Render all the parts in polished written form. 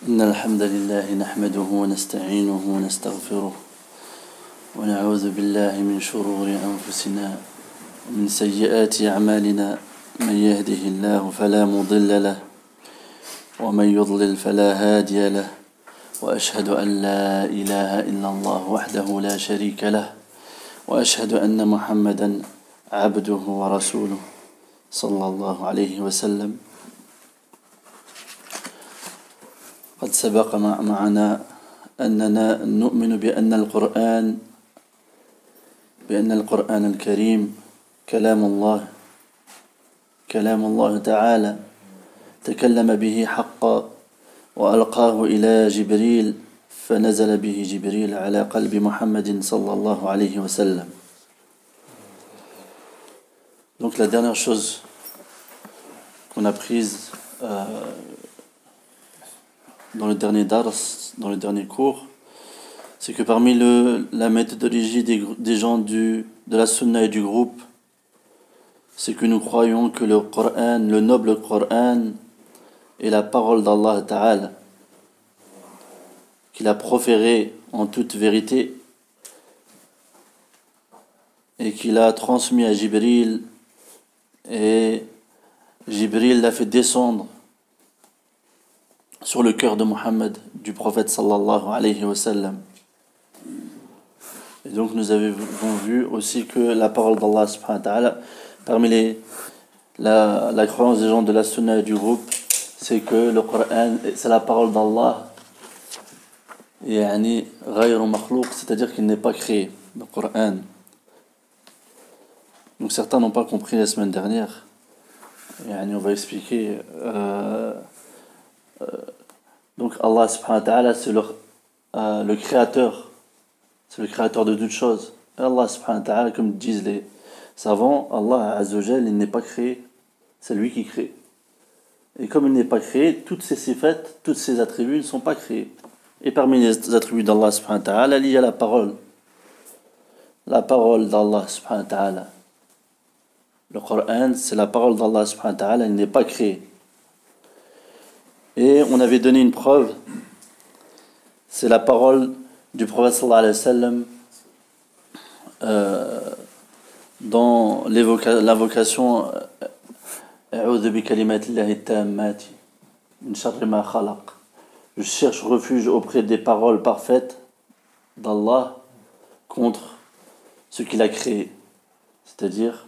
إن الحمد لله نحمده ونستعينه ونستغفره ونعوذ بالله من شرور أنفسنا ومن سيئات أعمالنا. من يهده الله فلا مضل له ومن يضلل فلا هادي له، وأشهد أن لا إله إلا الله وحده لا شريك له، وأشهد أن محمدا عبده ورسوله صلى الله عليه وسلم. قد سبق معنا أننا نؤمن بأن القرآن الكريم كلام الله تعالى تكلم به حقا، وألقاه إلى جبريل فنزل به جبريل على قلب محمد صلى الله عليه وسلم. Donc la dernière chose qu'on a prise dans le dernier dars, dans le dernier cours, c'est que parmi la méthodologie des gens de la sunna et du groupe, c'est que nous croyons que le Coran, le noble Coran, est la parole d'Allah Ta'ala, qu'il a proférée en toute vérité et qu'il a transmis à Jibril, et Jibril l'a fait descendre sur le cœur de Mohammed, du prophète sallallahu alayhi wa sallam. Et donc nous avons vu aussi que la parole d'Allah subhanahu wa ta'ala, parmi la croyance des gens de la sunna et du groupe, c'est que le Coran, c'est la parole d'Allah, yani ghayru makhlouq, c'est-à-dire qu'il n'est pas créé, le Coran. Donc certains n'ont pas compris la semaine dernière, yani on va expliquer. Donc Allah subhanahu wa ta'ala, c'est le créateur, c'est le créateur de toutes choses. Et Allah subhanahu wa ta'ala, comme disent les savants, Allah azza wa jal, il n'est pas créé, c'est lui qui crée. Et comme il n'est pas créé, toutes ses sifat, tous ses attributs ne sont pas créés. Et parmi les attributs d'Allah subhanahu wa ta'ala, il y a la parole. La parole d'Allah subhanahu wa ta'ala. Le Coran, c'est la parole d'Allah subhanahu wa ta'ala, il n'est pas créé. Et on avait donné une preuve, c'est la parole du prophète sallallahu alayhi wa sallam dans l'invocation A'udhu bi kalimatillahi tammati min sharri ma khalaq. Je cherche refuge auprès des paroles parfaites d'Allah contre ce qu'il a créé. C'est-à-dire,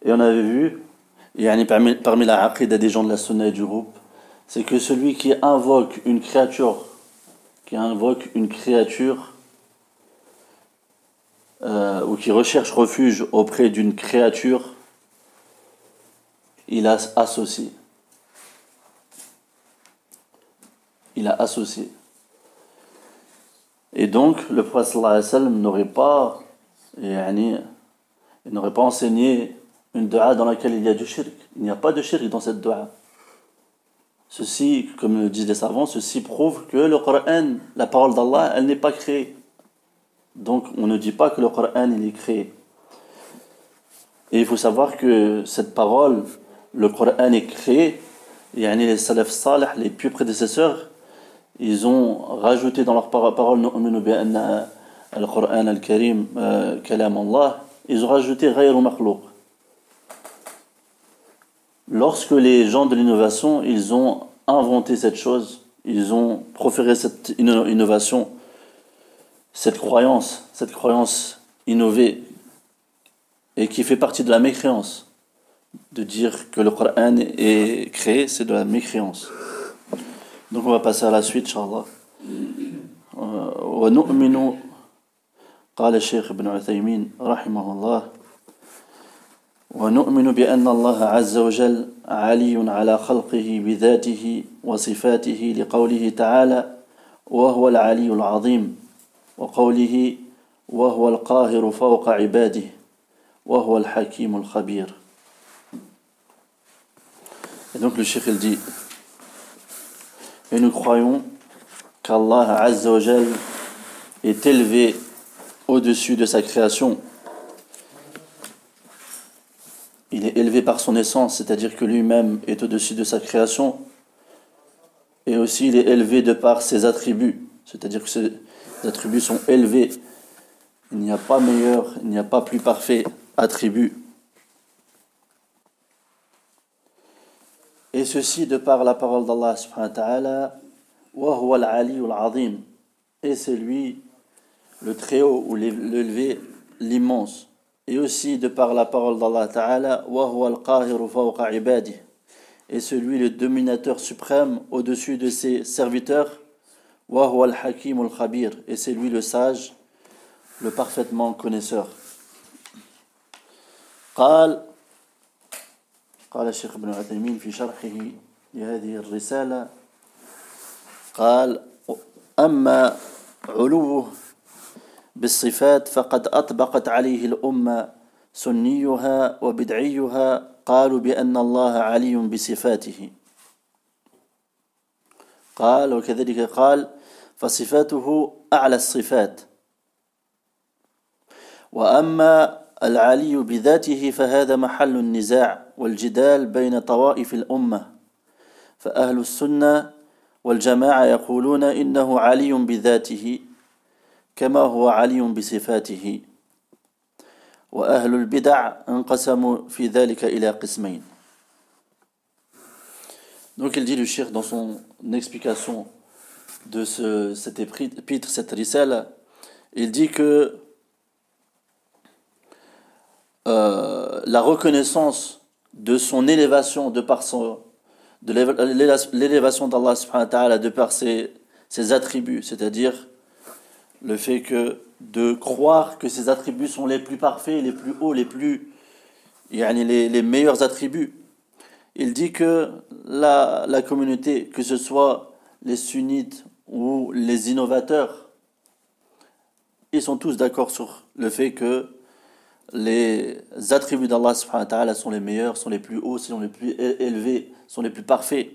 et on avait vu, parmi la aqida des gens de la sunna et du groupe, c'est que celui qui invoque une créature, ou qui recherche refuge auprès d'une créature, il a associé. Et donc, le prophète sallallahu alayhi wa sallam n'aurait pas enseigné une dua dans laquelle il y a du shirk. Il n'y a pas de shirk dans cette dua. Ceci, comme le disent les savants, ceci prouve que le Coran, la parole d'Allah, elle n'est pas créée. Donc on ne dit pas que le Coran il est créé. Et il faut savoir que cette parole, le Coran est créé, et les salaf salih, les pieux prédécesseurs, ils ont rajouté dans leur parole nu'minu bi anna al-Qur'an al-Karim kalam Allah, ils ont rajouté ghayru makhlouq. Lorsque les gens de l'innovation, ils ont inventé cette chose, ils ont proféré cette innovation, cette croyance innovée, et qui fait partie de la mécréance, de dire que le Coran est créé, c'est de la mécréance. Donc on va passer à la suite, Inch'Allah. وَنُؤْمِنُ قال الشيخ ابن عثيمين رحمه الله ونؤمن بأن الله عز وجل علي على خلقه بذاته وصفاته لقوله تعالى وهو العلي العظيم وقوله وهو القاهر فوق عباده وهو الحكيم الخبير. Et donc le cheikh il dit, et nous croyons qu'Allah Azza wa Jal est élevé au-dessus de sa création. Il est élevé par son essence, c'est-à-dire que lui-même est au-dessus de sa création, et aussi il est élevé de par ses attributs, c'est-à-dire que ses attributs sont élevés. Il n'y a pas meilleur, il n'y a pas plus parfait attribut. Et ceci de par la parole d'Allah subhanahu wa ta'ala, wa huwa al-aliyyul azim. Et c'est lui le très haut ou l'élevé, l'immense. Et aussi de par la parole d'Allah ta'ala, wa huwa al-qahiru fawqa ibadihi. Et celui le dominateur suprême au-dessus de ses serviteurs, wa huwa al-hakimul khabir. Et c'est lui le sage, le parfaitement connaisseur. قال الشيخ ابن عثيمين في شرحه لهذه الرسالة قال أما علوه بالصفات فقد أطبقت عليه الأمة سنيها وبدعيها قالوا بأن الله علي بصفاته قال وكذلك قال فصفاته أعلى الصفات وأما العلي بذاته فهذا محل النزاع والجدال بين طوائف الأمة فأهل السنة والجماعة يقولون إنه علي بذاته كما هو علي بصفاته وأهل البدع انقسموا في ذلك إلى قسمين. Donc il dit le cheikh dans son explication de cet épître, cette risale, il dit que la reconnaissance de son élévation de l'élévation d'Allah subhanahu wa ta'ala de par ses attributs, c'est-à-dire le fait que de croire que ses attributs sont les plus parfaits, les plus hauts, les meilleurs attributs. Il dit que la communauté, que ce soit les sunnites ou les innovateurs, ils sont tous d'accord sur le fait que les attributs d'Allah subhanahu wa ta'ala sont les meilleurs, sont les plus hauts, sont les plus élevés, sont les plus parfaits.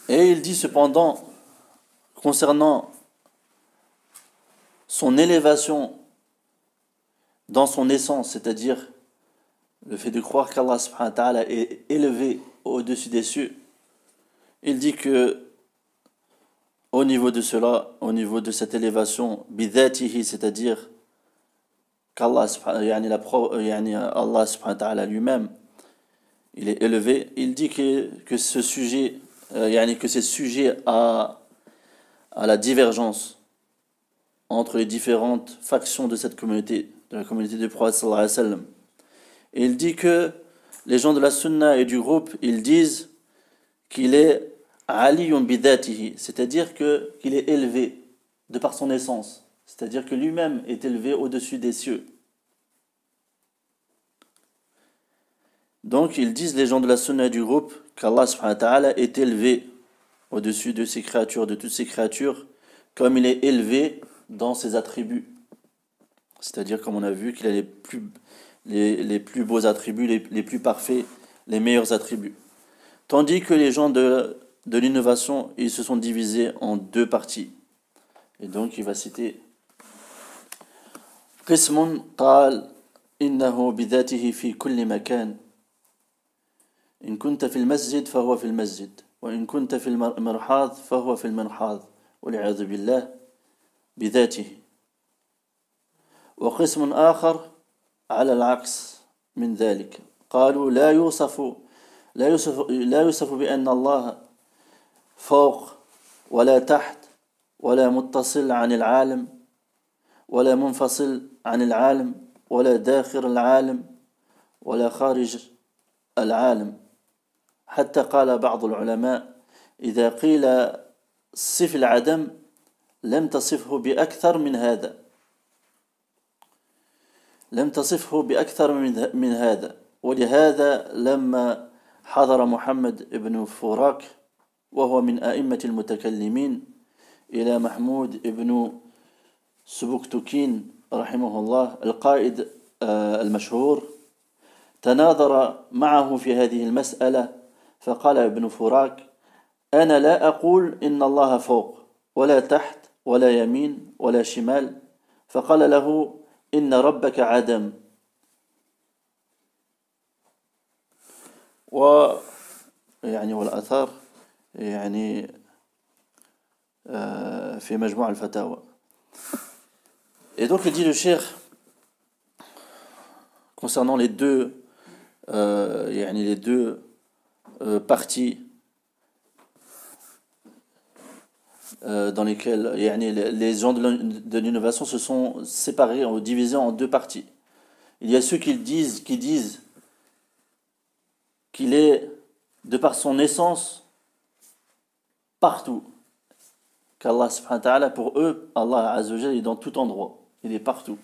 Et il dit cependant, concernant son élévation dans son essence, c'est-à-dire le fait de croire qu'Allah subhanahu wa ta'ala est élevé au-dessus des cieux, il dit que au niveau de cela, au niveau de cette élévation, bidhatihi, c'est-à-dire qu'Allah Allah subhanahu wa ta'ala lui-même, il est élevé, il dit que ce sujet, que c'est sujet à la divergence entre les différentes factions de cette communauté, de la communauté du prophète sallallahu alayhi wa sallam. Et il dit que les gens de la sunna et du groupe, ils disent qu'il est aliyun bidhatihi, c'est-à-dire qu'il est élevé de par son essence, c'est-à-dire que lui-même est élevé au-dessus des cieux. Donc ils disent, les gens de la sunna et du groupe, qu'Allah subhanahu wa ta'ala est élevé au-dessus de ses créatures, de toutes ses créatures, comme il est élevé dans ses attributs. C'est-à-dire, comme on a vu, qu'il a les plus beaux attributs, les plus parfaits, les meilleurs attributs. Tandis que les gens de l'innovation, ils se sont divisés en deux parties. Et donc il va citer قسم قال إنه بذاته في كل مكان إن كنت في المسجد فهو في المسجد وإن كنت في المرحاض فهو في المرحاض والعياذ بالله بذاته وقسم آخر على العكس من ذلك قالوا لا يوصف بأن الله فوق ولا تحت ولا متصل عن العالم ولا منفصل عن العالم ولا داخل العالم ولا خارج العالم حتى قال بعض العلماء إذا قيل صف العدم لم تصفه بأكثر من هذا من هذا ولهذا لما حضر محمد بن فوراك وهو من أئمة المتكلمين إلى محمود بن سبكتكين رحمه الله القائد المشهور تناظر معه في هذه المسألة فقال ابن فوراك أنا لا أقول إن الله فوق ولا تحت ولا يمين ولا شمال فقال له إن ربك عدم و يعني والآثار يعني في مجموع الفتاوى. Et donc il dit le cheikh concernant les deux يعني les deux parties dans lesquelles يعني les gens de l'innovation se sont séparés ou divisés en deux parties. Il y a ceux qui disent qu'il est de par son essence partout, qu'Allah subhanahu wa ta'ala, pour eux, Allah azza wa jalla est dans tout endroit, il est partout.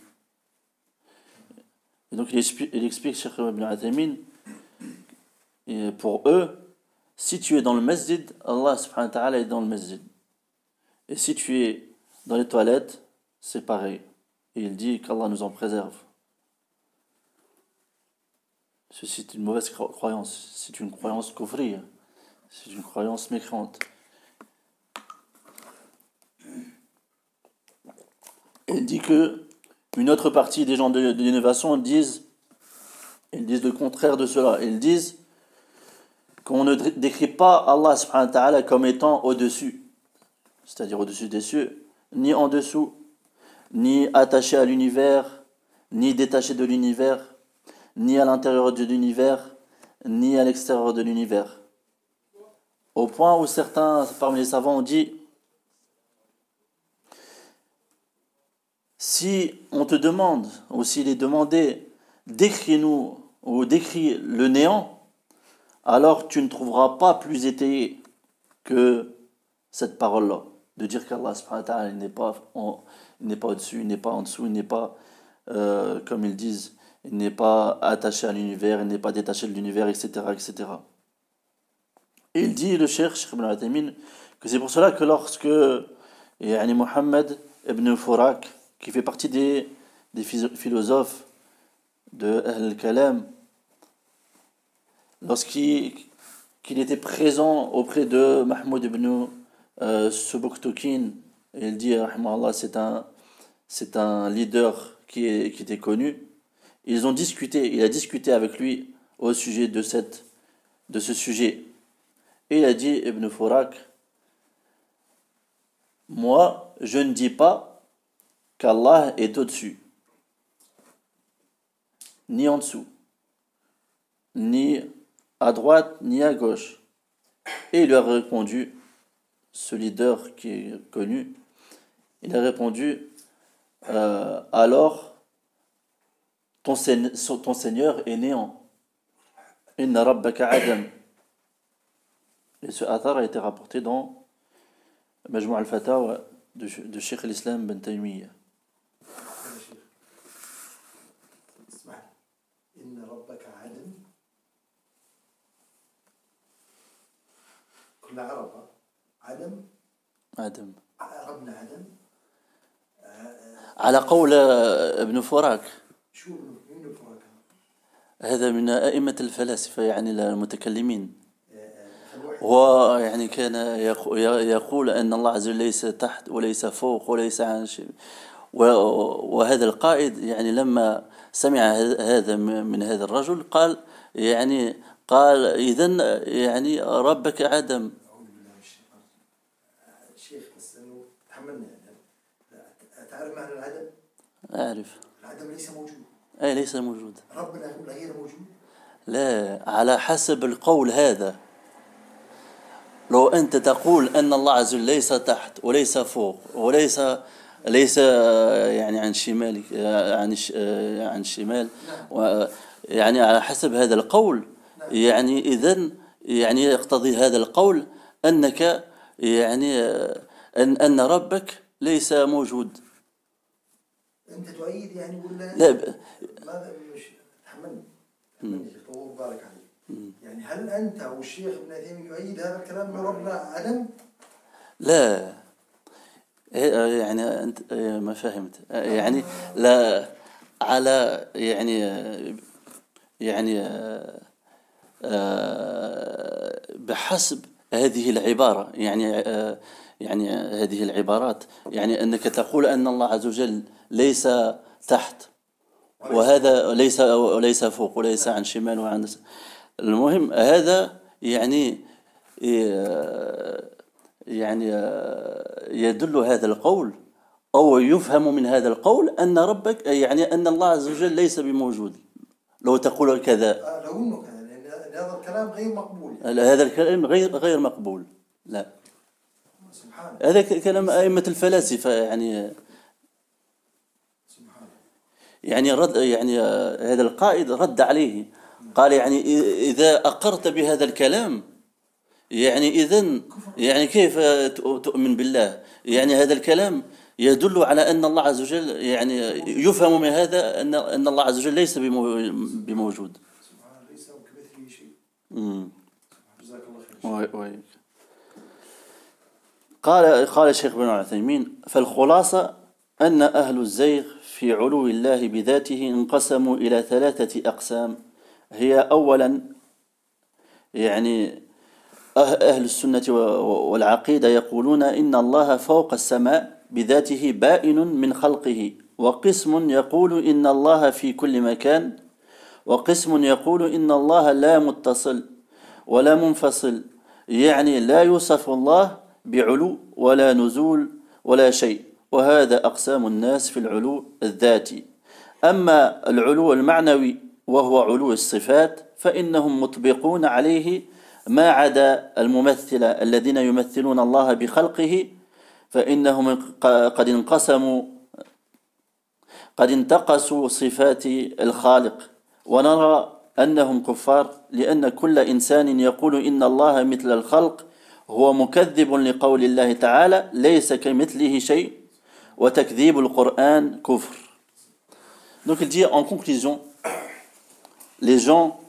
Et donc il explique Cheikh Ibn Uthaymin, et pour eux, si tu es dans le masjid, Allah subhanahu wa ta'ala est dans le masjid. Et si tu es dans les toilettes, c'est pareil. Et il dit qu'Allah nous en préserve. Ceci est une mauvaise croyance, c'est une croyance kufri, c'est une croyance mécréante. Il dit que une autre partie des gens de l'innovation disent le contraire de cela. Ils disent qu'on ne décrit pas Allah subhanahu wa ta'ala comme étant au-dessus, c'est-à-dire au-dessus des cieux, ni en dessous, ni attaché à l'univers, ni détaché de l'univers, ni à l'intérieur de l'univers, ni à l'extérieur de l'univers. Au point où certains parmi les savants ont dit, si on te demande, ou s'il est demandé, décris-nous ou décris le néant, alors tu ne trouveras pas plus étayé que cette parole-là, de dire qu'Allah subhanahu wa ta'ala il n'est pas au-dessus, il n'est pas en dessous, il n'est pas, comme ils disent, il n'est pas attaché à l'univers, il n'est pas détaché de l'univers, etc., etc. Et il dit, le Cheikh Ibn Uthaymin, que c'est pour cela que lorsque Muhammad ibn Furak, qui fait partie des philosophes de Al-Kalam, lorsqu'il était présent auprès de Mahmoud ibn Subuktukin, et il dit, rahimahullah, c'est un leader qui était connu, il a discuté avec lui au sujet de ce sujet. Et il a dit, Ibn Furak, moi, je ne dis pas qu'Allah est au-dessus, ni en dessous, ni à droite, ni à gauche. Et il lui a répondu, ce leader qui est connu, il a répondu, alors, ton Seigneur est néant. Inna rabbaka adam. Et ce athar a été rapporté dans Majmou' al-Fatawa de Cheikh al-Islam Ben Taymiyyah. Inna rabbaka adam. كلنا عرب عدم ربنا عدم على قول ابن فراك. شو ابن فراك؟ هذا من أئمة الفلاسفة يعني المتكلمين. هو يعني كان يقول أن الله عز وجل ليس تحت وليس فوق وليس عن شيء. وهذا القائد يعني لما سمع هذا من هذا الرجل قال إذن يعني ربك عدم. شيخ بس انه تحملنا تعرف معنى العدم؟ أعرف. العدم ليس موجود. أي ليس موجود. ربنا غير موجود؟ لا، على حسب القول هذا. لو أنت تقول أن الله عز وجل ليس تحت وليس فوق ليس يعني عن شمالك عن شمال، يعني على حسب هذا القول، يعني إذن يعني يقتضي هذا القول أنك يعني أن ربك ليس موجود. أنت تؤيد يعني ولا لا ماذا مش تحملني الله بارك عليك. يعني هل أنت والشيخ ابن عثيمين يؤيد هذا الكلام أن ربنا عدم؟ لا، يعني أنت ما فهمت يعني لا على يعني بحسب هذه العبارة يعني هذه العبارات، يعني أنك تقول أن الله عز وجل ليس تحت وهذا ليس فوق وليس عن شمال وعن المهم هذا يعني يدل هذا القول أو يفهم من هذا القول أن ربك يعني أن الله عز وجل ليس بموجود لو تقول كذا. لو انه كذا، لان هذا الكلام غير مقبول يعني. هذا الكلام غير مقبول. لا، سبحان هذا كلام أئمة الفلاسفة يعني. سبحان يعني رد يعني هذا القائد رد عليه، قال يعني إذا أقرت بهذا الكلام يعني إذن يعني كيف تؤمن بالله؟ يعني هذا الكلام يدل على أن الله عز وجل يعني يفهم من هذا أن الله عز وجل ليس بموجود. سبحان ليس كمثله شيء. مم. جزاك الله خير. قال الشيخ بن عثيمين: فالخلاصة أن أهل الزيغ في علو الله بذاته انقسموا إلى 3 أقسام. هي أولا يعني أهل السنة والعقيدة يقولون إن الله فوق السماء بذاته بائن من خلقه، وقسم يقول إن الله في كل مكان، وقسم يقول إن الله لا متصل ولا منفصل، يعني لا يوصف الله بعلو ولا نزول ولا شيء. وهذا أقسام الناس في العلو الذاتي. أما العلو المعنوي وهو علو الصفات فإنهم مطبقون عليه ما عدا الممثلة الذين يمثلون الله بخلقه، فإنهم قد انتقصوا صفات الخالق. ونرى أنهم كفار لأن كل إنسان يقول إن الله مثل الخلق هو مكذب لقول الله تعالى ليس كمثله شيء، وتكذيب القرآن كفر. Donc il dit en conclusion, les gens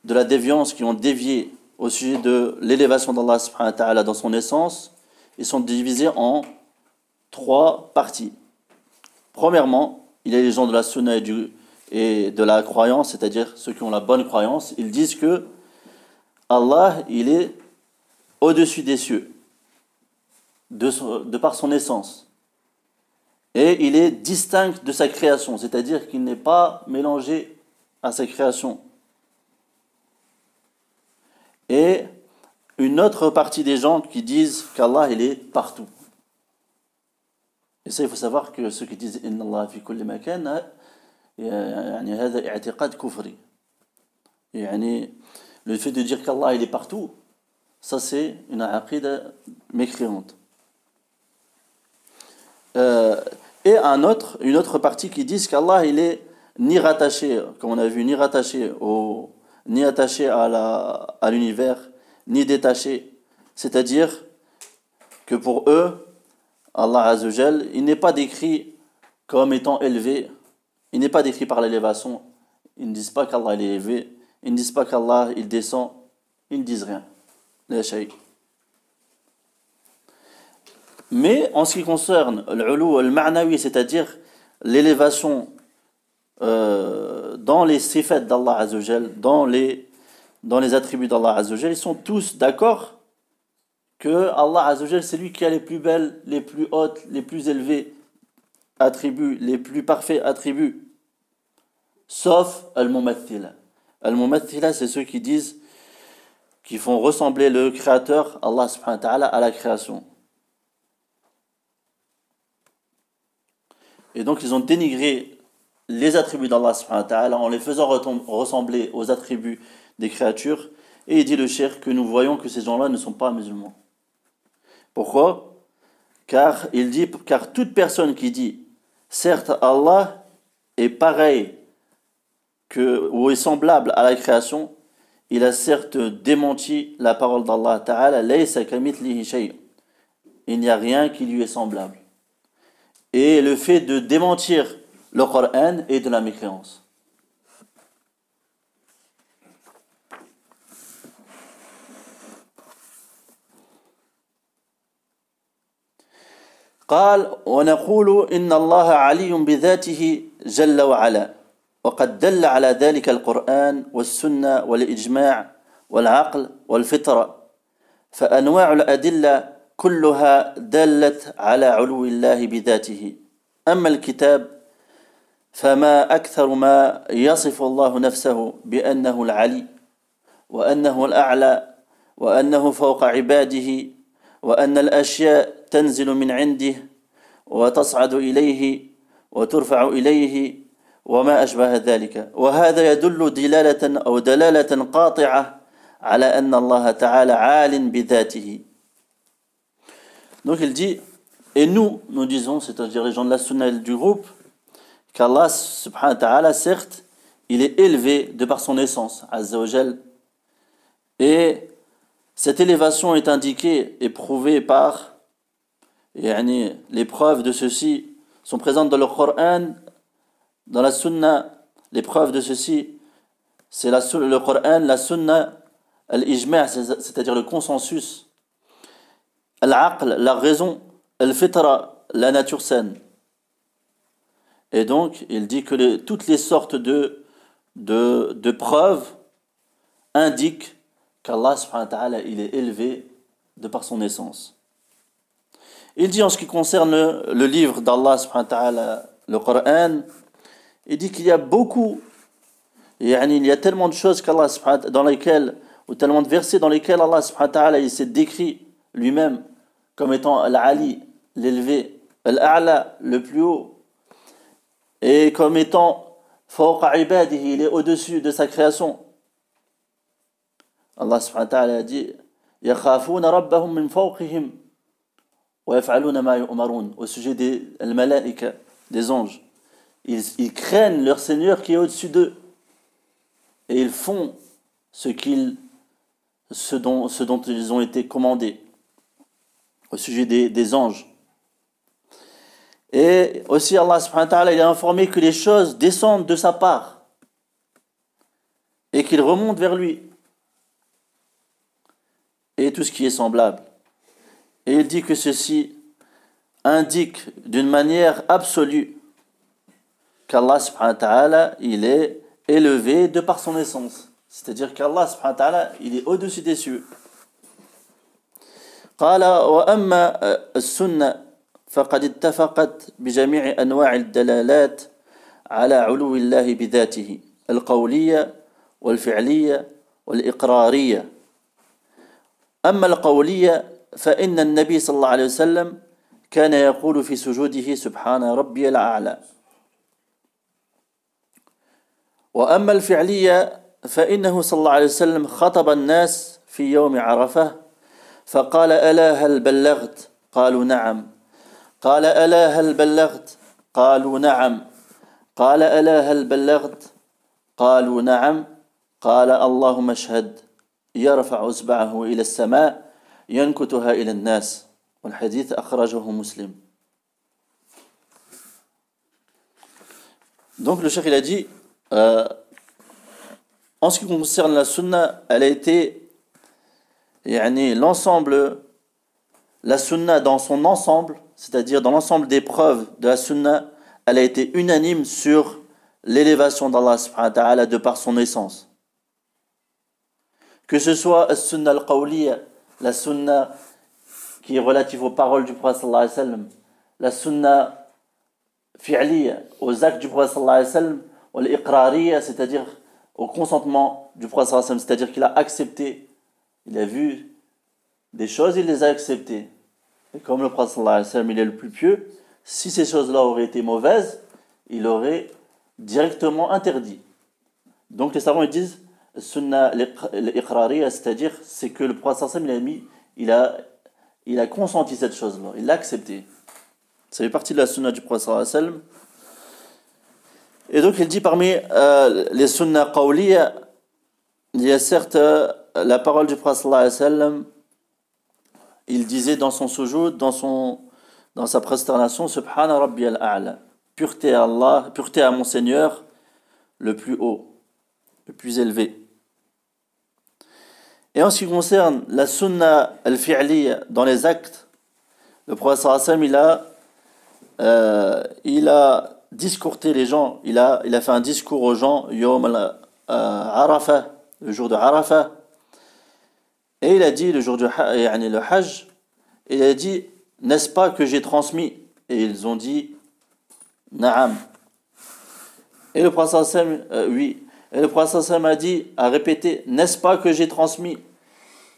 de la déviance qui ont dévié au sujet de l'élévation d'Allah subhanahu wa ta'ala dans son essence, ils sont divisés en 3 parties. Premièrement, il y a les gens de la sunna et de la croyance, c'est-à-dire ceux qui ont la bonne croyance. Ils disent que Allah, il est au-dessus des cieux, de par son essence. Et il est distinct de sa création, c'est-à-dire qu'il n'est pas mélangé à sa création. Et une autre partie des gens qui disent qu'Allah, il est partout. Et ça, il faut savoir que ceux qui disent « Inna Allah fi kulli makan » يعني هذا اعتقاد كفري. يعني le fait de dire qu'Allah il est partout, ça c'est une aqida mécréante. Et une autre partie qui disent qu'Allah il est ni rattaché, comme on a vu, ni rattaché à l'univers, ni détaché. C'est-à-dire que pour eux, Allah Azza wa Jal, il n'est pas décrit comme étant élevé. Il n'est pas décrit par l'élévation. Ils ne disent pas qu'Allah il est élevé. Ils ne disent pas qu'Allah il descend. Ils ne disent rien. La shay. Mais en ce qui concerne l'ulu al-ma'nawi, c'est-à-dire l'élévation dans les sifat d'Allah Azza wa Jal, dans les attributs d'Allah Azza wa Jal, ils sont tous d'accord que Allah Azza wa Jal, c'est lui qui a les plus belles, les plus hautes, les plus élevés attributs, les plus parfaits attributs, sauf al-mumathila. Al-mumathila, c'est ceux qui disent, qui font ressembler le créateur, Allah subhanahu wa ta'ala, à la création. Et donc ils ont dénigré les attributs d'Allah subhanahu wa ta'ala en les faisant ressembler aux attributs des créatures. Et il dit le cheikh que nous voyons que ces gens-là ne sont pas musulmans. Pourquoi ? Car toute personne qui dit certes Allah est pareil ou est semblable à la création, il a certes démenti la parole d'Allah Ta'ala, laysa kamithlihi shay'. Il n'y a rien qui lui est semblable. Et le fait de démentir le Coran est de la mécréance. قال ونقول إن الله علي بذاته جل وعلا وقد دل على ذلك القرآن والسنة والإجماع والعقل والفطرة فأنواع الأدلة كلها دلت على علو الله بذاته. أما الكتاب فما أكثر ما يصف الله نفسه بأنه العلي وأنه الأعلى وأنه فوق عباده وأن الأشياء تنزل من عنده وتصعد إليه وترفع إليه وما أشبه ذلك وهذا يدل دلالة قاطعة على أن الله تعالى عال بذاته. Donc il dit, et nous disons, c'est-à-dire les gens de la sunna du groupe, qu'Allah subhanahu wa ta'ala, certes, il est élevé de par son essence, azza wa jal, et cette élévation est indiquée et prouvée par les preuves de ceci sont présentes dans le Coran, dans la sunna. Les preuves de ceci, c'est le Coran, la sunna, al-ijma', c'est-à-dire le consensus, al-aql, la raison, al-fitra, la nature saine. Et donc, il dit que toutes les sortes de preuves indiquent qu'Allah subhanahu wa ta'ala, il est élevé de par son essence. Il dit en ce qui concerne le livre d'Allah subhanahu wa ta'ala, le Coran, il dit qu'il y a beaucoup, il y a tellement de choses qu'Allah subhanahu wa ta'ala, dans lesquelles, ou tellement de versets dans lesquels Allah subhanahu wa ta'ala, il s'est décrit lui-même comme étant Al-Ali, l'élevé, Al-A'la, le plus haut, et comme étant Fawqa ibadihi, il est au-dessus de sa création. Allah subhanahu wa ta'ala a dit yakhafuna rabbahum min fawqihim wa yaf'aluna ma yu'marun, au sujet des malaïka, des anges. Ils craignent leur Seigneur qui est au-dessus d'eux et ils font ce dont ils ont été commandés au sujet des anges. Et aussi Allah subhanahu wa ta'ala, il a informé que les choses descendent de sa part et qu'ils remontent vers lui et tout ce qui est semblable. Et il dit que ceci indique d'une manière absolue qu'Allah subhanahu wa ta'ala, il est élevé de par son essence. C'est-à-dire qu'Allah subhanahu wa ta'ala, il est au-dessus des cieux. قال وأما السنة فقد اتفقت بجميع أنواع الدلالات على علو الله بذاته القولية والفعلية والإقرارية. أما القولية فإن النبي صلى الله عليه وسلم كان يقول في سجوده سبحان ربي الأعلى. وأما الفعلية فإنه صلى الله عليه وسلم خطب الناس في يوم عرفة فقال ألا هل بلغت؟ قالوا نعم. قال ألا هل بلغت؟ قالوا نعم. قال ألا هل بلغت؟ قالوا نعم. قال اللهم اشهد. يرفع إصبعه إلى السماء ينكتها إلى الناس. والحديث أخرجه مسلم. Donc le cheikh il a dit en ce qui concerne la sunna, elle a été l'ensemble, la sunna dans son ensemble, c'est-à-dire dans l'ensemble des preuves de la sunna, elle a été unanime sur l'élévation d'Allah subhanahu wa ta'ala de par son essence. Que ce soit la sunna al-qawliya, la sunna qui est relative aux paroles du prophète sallallahu alayhi wa sallam, la sunna fi'liya, aux actes du prophète sallallahu alayhi wa sallam, ou l'iqrariya, c'est-à-dire au consentement du prophète sallallahu alayhi wa sallam, c'est-à-dire qu'il a accepté, il a vu des choses, il les a acceptées. Et comme le prophète sallallahu alayhi wa sallam, il est le plus pieux, si ces choses-là auraient été mauvaises, il aurait directement interdit. Donc les savants ils disent sunna l'iqrariya, c'est-à-dire c'est que le prophète sallallahu alayhi wa sallam, il a consenti cette chose-là, il l'a accepté. Ça fait partie de la sunna du prophète sallallahu alayhi wa sallam. Et donc il dit parmi les sunna qawliya, il y a certes la parole du prophète sallallahu alayhi wa sallam, il disait dans son sujoud, dans sa prosternation, Subhana Rabbi al-A'la, pureté à Allah, pureté à mon Seigneur, le plus haut, le plus élevé. Et en ce qui concerne la sunna al-fi'liya dans les actes, le prophète sallallahu alayhi wa sallam, il a discourté les gens, il a fait un discours aux gens, Yom al-Arafah, le jour de Arafah, et il a dit le jour du le Hajj, il a dit n'est-ce pas que j'ai transmis? Et ils ont dit Na'am. Et le prophète sallallahu alayhi wa sallam, oui. Et le prophète sallam a dit, a répété, n'est-ce pas que j'ai transmis?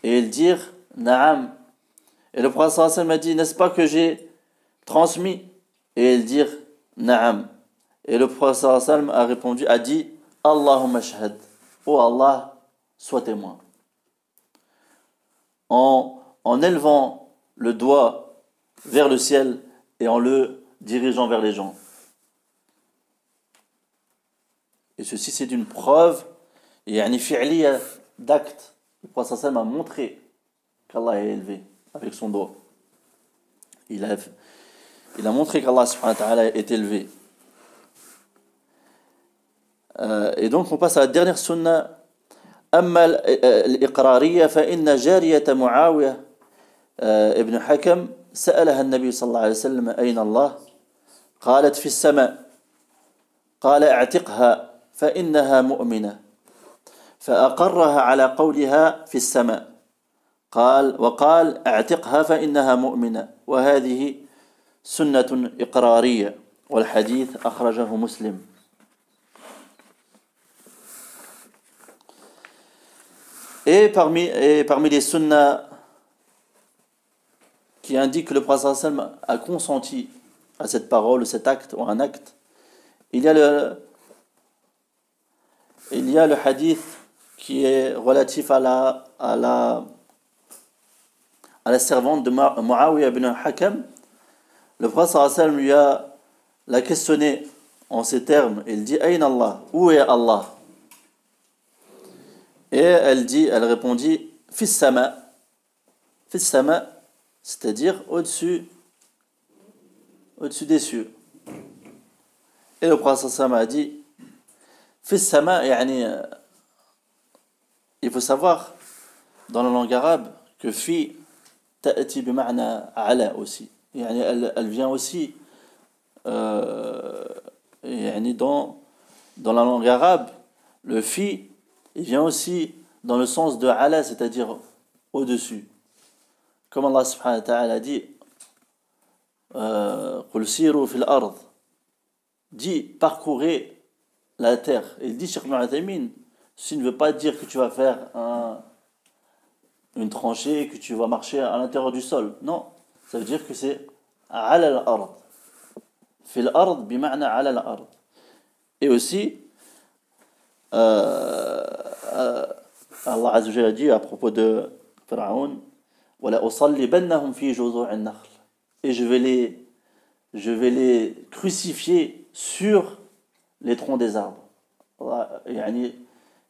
Et ils dirent, Naam. Et le prophète sallam a dit, n'est-ce pas que j'ai transmis? Et ils dirent, Naam. Et le prophète sallam a répondu, a dit, Allahumma shahad. Oh Allah, sois témoin. En élevant le doigt vers le ciel et en le dirigeant vers les gens. Et ceci, c'est une preuve, yani fi'liya, d'acte. Le prophète sallam a montré qu'Allah est élevé avec son doigt. Il a montré qu'Allah subhanahu wa ta'ala est élevé. Et donc, on passe à la dernière sunna. أما الإقرارية فإن جارية معاوية ابن حكم سألها النبي صلى الله عليه وسلم أين الله؟ قالت في السماء. قال اعتقها فإنها مؤمنة فأقرها على قولها في السماء. وقال اعتقها فإنها مؤمنة وهذه سنة إقرارية والحديث أخرجه مسلم. Et parmi les sunnas qui indiquent que le prophète sallam a consenti à cette parole ou cet acte ou un acte, il y a le hadith qui est relatif à la servante de Muawiyah ibn Hakam. Le prophète sallam l'a questionné en ces termes. Il dit, Ayn Allah, où est Allah? Et elle répondit, Fis sama, c'est-à-dire au-dessus des cieux. Et le prophète sallam a dit, Fis sama, il faut savoir dans la langue arabe que fi ta'ti bi ma'na ala aussi. Elle vient aussi dans la langue arabe, le fi il vient aussi dans le sens de ala, c'est-à-dire au-dessus. Comme Allah subhanahu wa ta'ala dit, Qul siru fil ard, dit parcourez la terre. Il dit, Cheikh Ibn Uthaymin, ceci ne veut pas dire que tu vas faire une tranchée, que tu vas marcher à l'intérieur du sol. Non, ça veut dire que c'est ala al-ard. Fil ard bima'na ala al-ard. Et aussi, Allah Azza wa Jalla a dit à propos de Pharaon, Wala usallibannahum fi juzu'in nakhl. Et je vais les crucifier sur les troncs des arbres. Il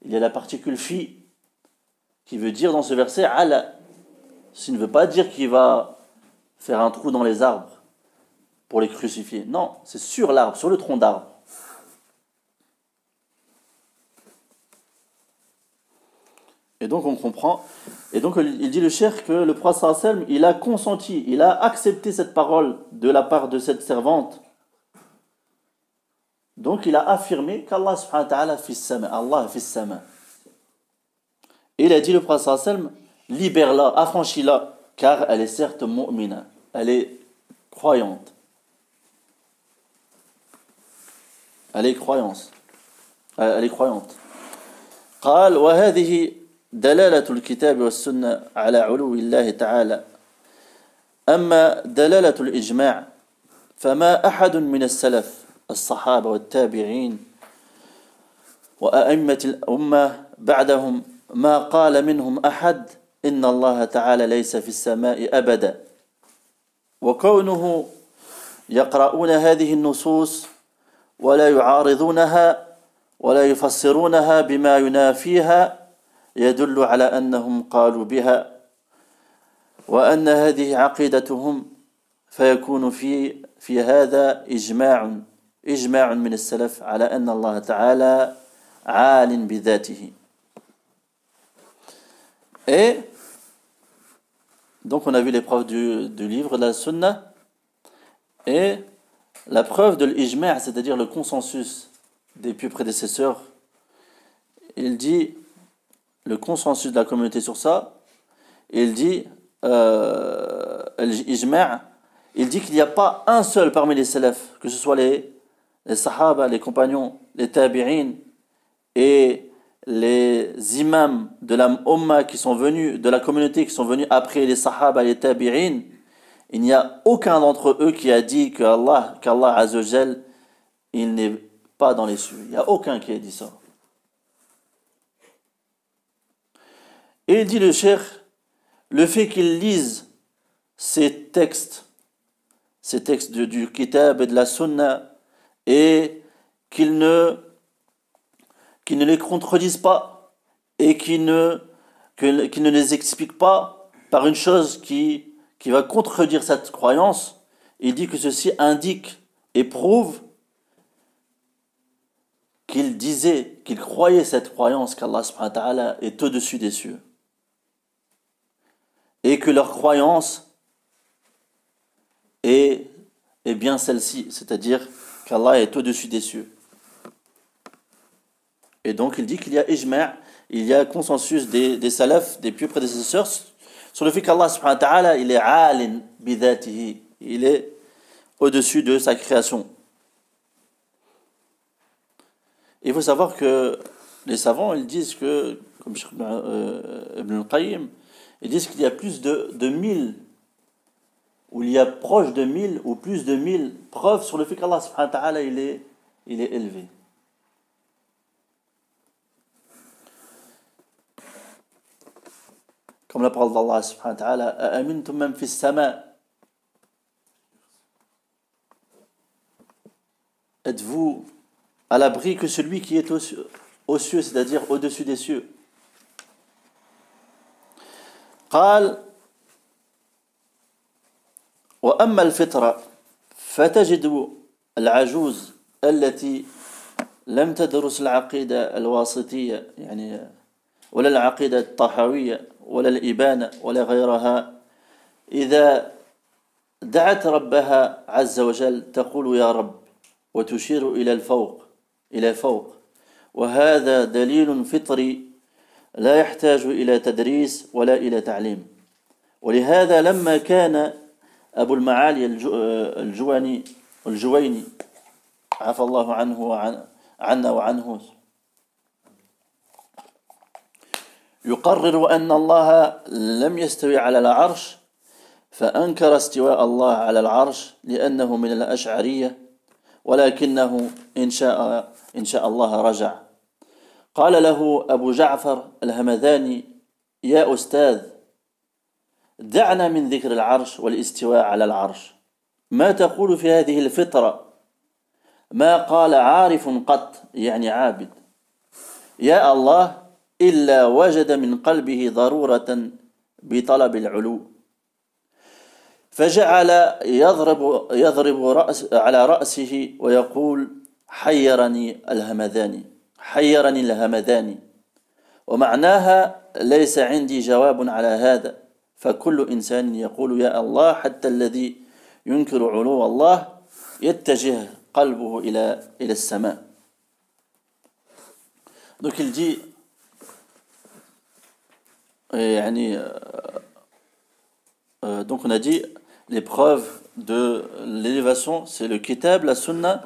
y a la particule fi qui veut dire dans ce verset ala. Ce ne veut pas dire qu'il va faire un trou dans les arbres pour les crucifier. Non, c'est sur l'arbre, sur le tronc d'arbre. Et donc on comprend, et donc il dit le cheikh que le prophète sallam, il a consenti, il a accepté cette parole de la part de cette servante. Donc il a affirmé qu'Allah subhanahu wa ta'ala fis sama, Allah fis sama. Et il a dit le prophète sallam, libère-la, affranchis-la, car elle est certes mu'mina, elle est croyante. Elle est croyante. قال وهذه دلالة الكتاب والسنة على علو الله تعالى. أما دلالة الإجماع فما أحد من السلف الصحابة والتابعين وأئمة الأمة بعدهم ما قال منهم أحد إن الله تعالى ليس في السماء أبدا. وكونه يقرؤون هذه النصوص ولا يعارضونها ولا يفسرونها بما ينافيها يدل على أنهم قالوا بها وأن هذه عقيدتهم فيكون في هذا إجماع من السلف على أن الله تعالى عال بذاته. Et donc on a vu les preuves du livre de la Sunna et la preuve de l'ijma', c'est-à-dire le consensus des pieux prédécesseurs. Il dit le consensus de la communauté sur ça. Il dit l'ijma', il dit qu'il n'y a pas un seul parmi les salafs, que ce soit les sahaba, les compagnons, les tabi'in et les imams de la Ummah qui sont venus, de la communauté qui sont venus après les Sahaba et les Tabi'in, il n'y a aucun d'entre eux qui a dit qu'Allah Azza wa Jal, il n'est pas dans les cieux. Il n'y a aucun qui a dit ça. Et il dit le cheikh, le fait qu'ils lisent ces textes du kitab et de la sunna, et qu'ils ne les contredisent pas, et qu'ils ne les expliquent pas par une chose qui va contredire cette croyance, il dit que ceci indique et prouve qu'ils croyaient cette croyance qu'Allah subhanahu wa ta'ala est au-dessus des cieux. Et que leur croyance est bien celle-ci, c'est-à-dire qu'Allah est au-dessus des cieux. Et donc il dit qu'il y a ijma', il y a consensus des salafs, des pieux prédécesseurs, sur le fait qu'Allah subhanahu wa ta'ala, il est alin bidatihi, il est au-dessus de sa création. Il faut savoir que les savants, ils disent que, comme Ibn al-Qayyim, ils disent qu'il y a plus de 1000, ou il y a proche de 1000, ou plus de 1000 preuves sur le fait qu'Allah subhanahu wa ta'ala, il est élevé. Comme la parole d'Allah subhanahu wa ta'ala, Amintum man fis sama. Êtes-vous à l'abri que celui qui est aux cieux, c'est-à-dire au-dessus des cieux. قال وأما الفطرة فتجد العجوز التي لم تدرس العقيدة الواسطية يعني ولا العقيدة الطحاوية ولا الإبانة ولا غيرها إذا دعت ربها عز وجل تقول يا رب وتشير إلى فوق وهذا دليل فطري لا يحتاج إلى تدريس ولا إلى تعليم ولهذا لما كان أبو المعالي الجويني عفى الله عنه عنا وعنه يقرر أن الله لم يستوي على العرش فأنكر استواء الله على العرش لأنه من الأشعرية ولكنه إن شاء الله رجع قال له أبو جعفر الهمذاني يا أستاذ دعنا من ذكر العرش والاستواء على العرش ما تقول في هذه الفطرة ما قال عارف قط يعني عابد يا الله إلا وجد من قلبه ضرورة بطلب العلو فجعل يضرب على رأسه ويقول حيرني الهمذاني ومعناها ليس عندي جواب على هذا فكل إنسان يقول يا الله حتى الذي ينكر علو الله يتجه قلبه إلى السماء. Donc il dit donc on a dit les preuves de l'élévation, c'est le kitab, la sunna,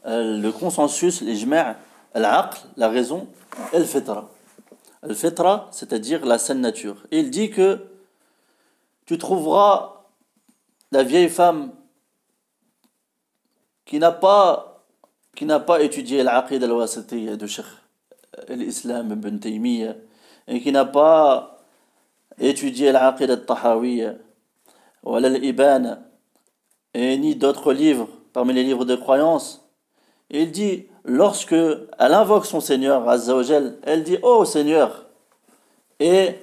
le consensus, l'ijma', l'aql, la raison, et le fitra. Le fitra, c'est-à-dire la saine nature. Et il dit que tu trouveras la vieille femme qui n'a pas étudié l'aqid al-wasitiyya de Cheikh l'Islam ibn Taymiyyah et qui n'a pas étudié l'aqid al-tahawiyya ou l'ibana et ni d'autres livres parmi les livres de croyance. Et il dit, lorsque elle invoque son Seigneur Azza wa Jal, elle dit oh Seigneur, et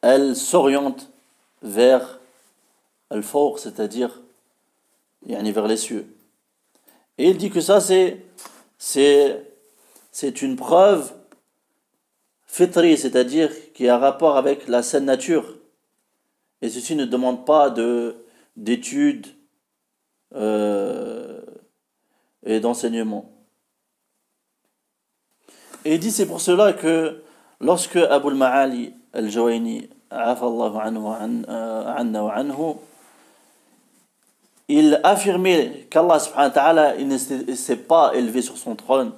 elle s'oriente vers al-fawq, c'est-à-dire vers les cieux. Et il dit que ça c'est une preuve fitri, c'est-à-dire qui a rapport avec la saine nature. Et ceci ne demande pas d'études et d'enseignement. Et il dit c'est pour cela que lorsque Abu al-Ma'ali al-Jawayni afallahu anhu wa anhu il affirmait qu'Allah subhanahu wa ta'ala il ne s'est pas élevé sur son trône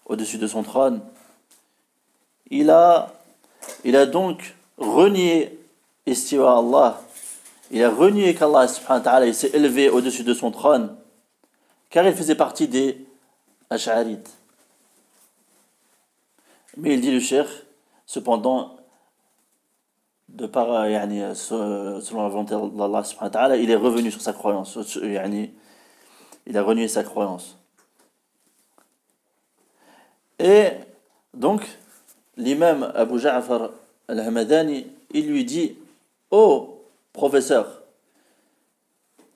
au-dessus de son trône. Il a donc renié istiwa Allah. Il a renié qu'Allah subhanahu wa ta'ala s'est élevé au-dessus de son trône, car il faisait partie des Ash'arites. Mais il dit le cheikh, cependant, de par, selon la volonté d'Allah subhanahu wa ta'ala, il est revenu sur sa croyance. Il a renié sa croyance. Et donc, l'imam Abu Ja'far al-Hamadani, il lui dit: oh professeur,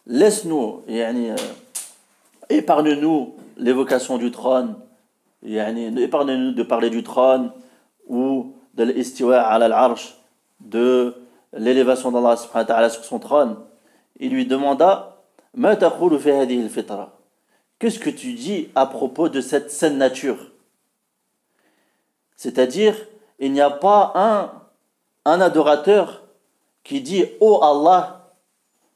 laisse-nous, épargne-nous l'évocation du trône, épargne-nous de parler du trône ou de l'istiwa ala al-arsh, de l'élévation d'Allah subhanahu wa ta'ala sur son trône. Il lui demanda: ma taqulu fi hadhihi al-fitra, qu'est-ce que tu dis à propos de cette saine nature? C'est-à-dire, il n'y a pas un adorateur qui dit oh Allah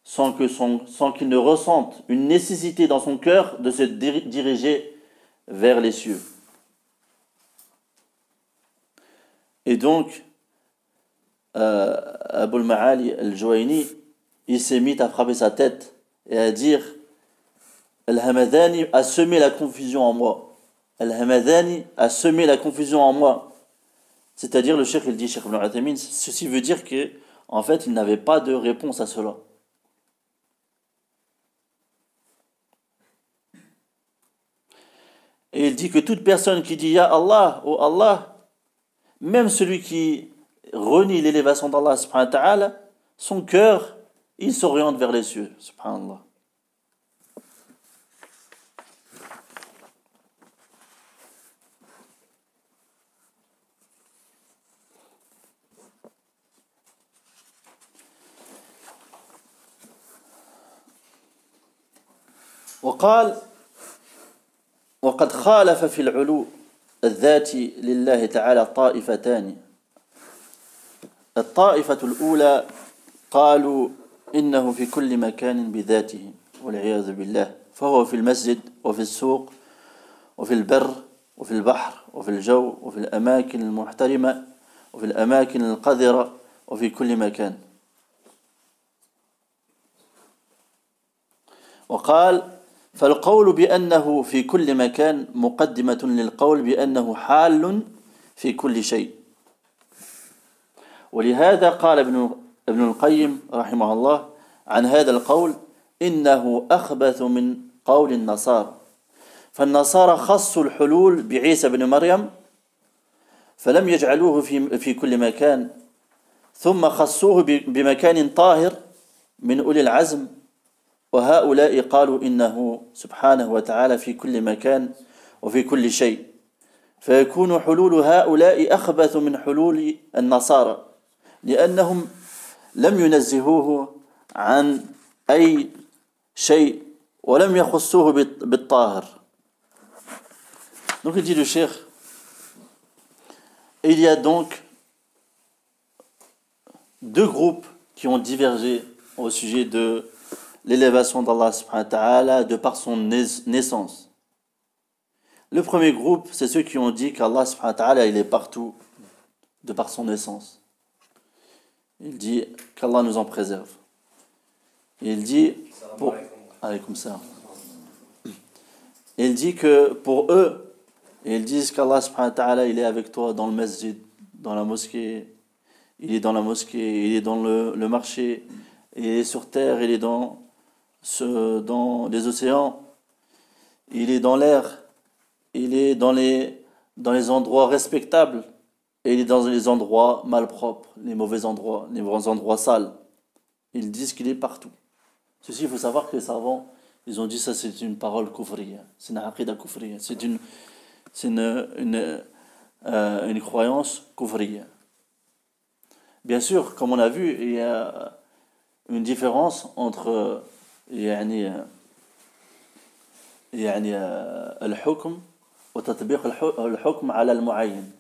sans qu'il ne ressente une nécessité dans son cœur de se diriger vers les cieux. Et donc, Abu al-Ma'ali al-Juwayni, il s'est mis à frapper sa tête et à dire: Al-Hamadani a semé la confusion en moi. Al-Hamadani a semé la confusion en moi. C'est-à-dire, le cheikh, il dit, Cheikh Ibn Uthaymin, ceci veut dire que, en fait, il n'avait pas de réponse à cela. Et il dit que toute personne qui dit Ya Allah, oh Allah, même celui qui renie l'élévation d'Allah subhanahu wa ta'ala, son cœur, il s'oriente vers les cieux, subhanallah. وقال: وقد خالف في العلو الذاتي لله تعالى طائفتان. الطائفة الأولى قالوا إنه في كل مكان بذاته والعياذ بالله، فهو في المسجد وفي السوق وفي البر وفي البحر وفي الجو وفي الأماكن المحترمة وفي الأماكن القذرة وفي كل مكان. وقال: فالقول بأنه في كل مكان مقدمة للقول بأنه حال في كل شيء. ولهذا قال ابن القيم رحمه الله عن هذا القول: إنه أخبث من قول النصارى. فالنصارى خصوا الحلول بعيسى بن مريم فلم يجعلوه في كل مكان، ثم خصوه بمكان طاهر من أولي العزم، وهؤلاء قالوا إنه سبحانه وتعالى في كل مكان وفي كل شيء، فيكون حلول هؤلاء أخبث من حلول النصارى لأنهم لم ينزهوه عن أي شيء ولم يخصوه بالطاهر. Donc il dit le cheikh, il y a donc deux groupes qui ont divergé au sujet de l'élévation d'Allah subhanahu wa ta'ala de par son naissance. Le premier groupe, c'est ceux qui ont dit qu'Allah subhanahu wa ta'ala il est partout de par son naissance. Il dit qu'Allah nous en préserve. Il dit il dit que pour eux, ils disent qu'Allah subhanahu wa ta'ala il est avec toi dans le masjid, dans la mosquée, il est dans la mosquée, il est dans le marché, il est sur terre, il est dans les océans, il est dans l'air, il est dans les endroits respectables et il est dans les endroits malpropres, les mauvais endroits, les endroits sales. Ils disent qu'il est partout. Ceci, il faut savoir que les savants, ils ont dit ça, c'est une parole kufriya, c'est une aqida kufriya, c'est une croyance kufriya. Bien sûr, comme on a vu, il y a une différence entre الحكم وتطبيق الحكم على المعين.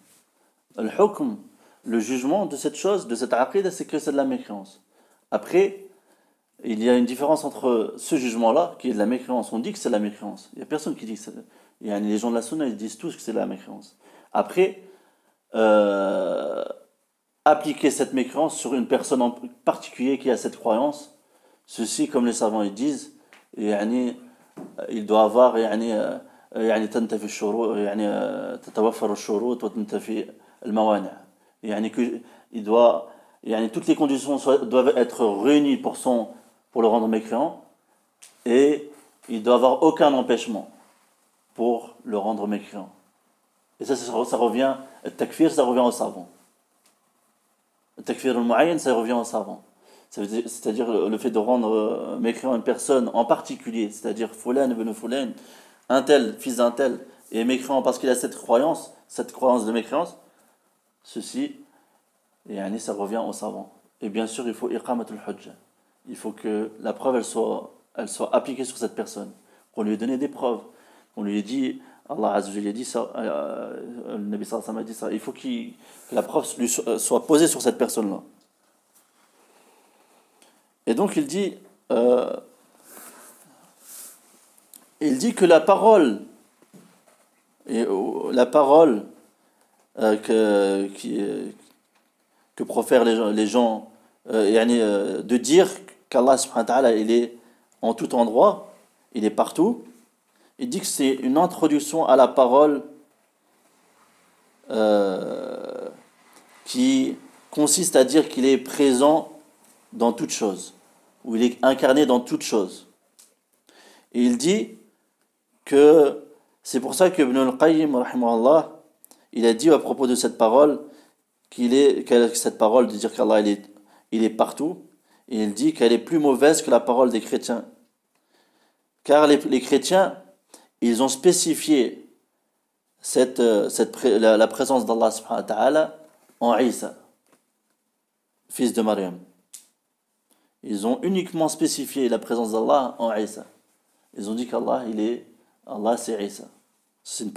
Le jugement de cette chose, de cette aqida, c'est que c'est de la mécréance. Après, il y a une différence entre ce jugement-là, qui est de la mécréance. On dit que c'est de la mécréance. Il n'y a personne qui dit que c'est... Les gens de la sunna, ils disent tous que c'est de la mécréance. Après, euh, appliquer cette mécréance sur une personne en particulier qui a cette croyance, ceci, comme les savants ils disent, يعني il doit avoir يعني تنتفي الشروط يعني تتوفر الشروط وتنتفي الموانع يعني que il doit يعني toutes les conditions doivent être réunies pour le rendre mécréant et il doit avoir aucun empêchement pour le rendre mécréant. Et ça revient, le takfir, ça revient au savant. Le takfir al-mu'ayyan, ça revient au savant. C'est-à-dire le fait de rendre mécréant une personne en particulier, c'est-à-dire Fulan ibn Fulan, un tel, fils d'un tel, est mécréant parce qu'il a cette croyance de mécréance, ceci, ça revient au savant. Et bien sûr, il faut iqamatul hujja. Il faut que la preuve, elle soit appliquée sur cette personne. Qu'on lui ait donné des preuves. On lui ait dit, Allah Azza wa Jalla a dit ça, le Nabi sallallahu alayhi wa sallam a dit ça. Il faut que la preuve lui soit posée sur cette personne-là. Et donc il dit que la parole que profèrent les gens de dire qu'Allah subhanahu wa ta'ala il est en tout endroit, il est partout. Il dit que c'est une introduction à la parole qui consiste à dire qu'il est présent dans toute chose, ou il est incarné dans toute chose. Et il dit que c'est pour ça que Ibn al-Qayyim, rahimahullah, il a dit à propos de cette parole, cette parole de dire qu'Allah il est partout, et il dit qu'elle est plus mauvaise que la parole des chrétiens. Car les chrétiens, ils ont spécifié la présence d'Allah subhanahu wa ta'ala en Isa, fils de Maryam. Ils ont uniquement spécifié la présence d'Allah en Isa. Ils ont dit qu'Allah, Allah c'est Isa. C'est une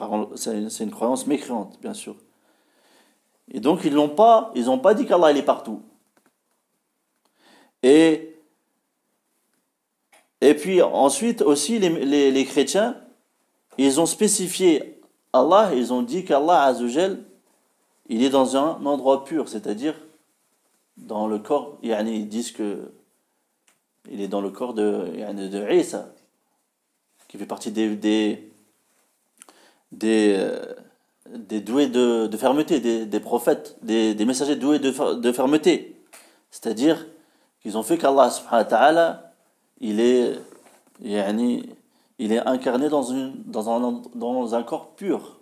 croyance mécréante, bien sûr. Et donc, ils n'ont pas dit qu'Allah, il est partout. Et puis, ensuite, aussi, les chrétiens, ils ont spécifié Allah, ils ont dit qu'Allah, Azzawajal, il est dans un endroit pur, c'est-à-dire dans le corps, ils disent que il est dans le corps de Isa, qui fait partie des doués de fermeté, des prophètes, des messagers doués de fermeté. C'est-à-dire qu'ils ont fait qu'Allah subhanahu wa ta'ala, il est incarné dans un corps pur.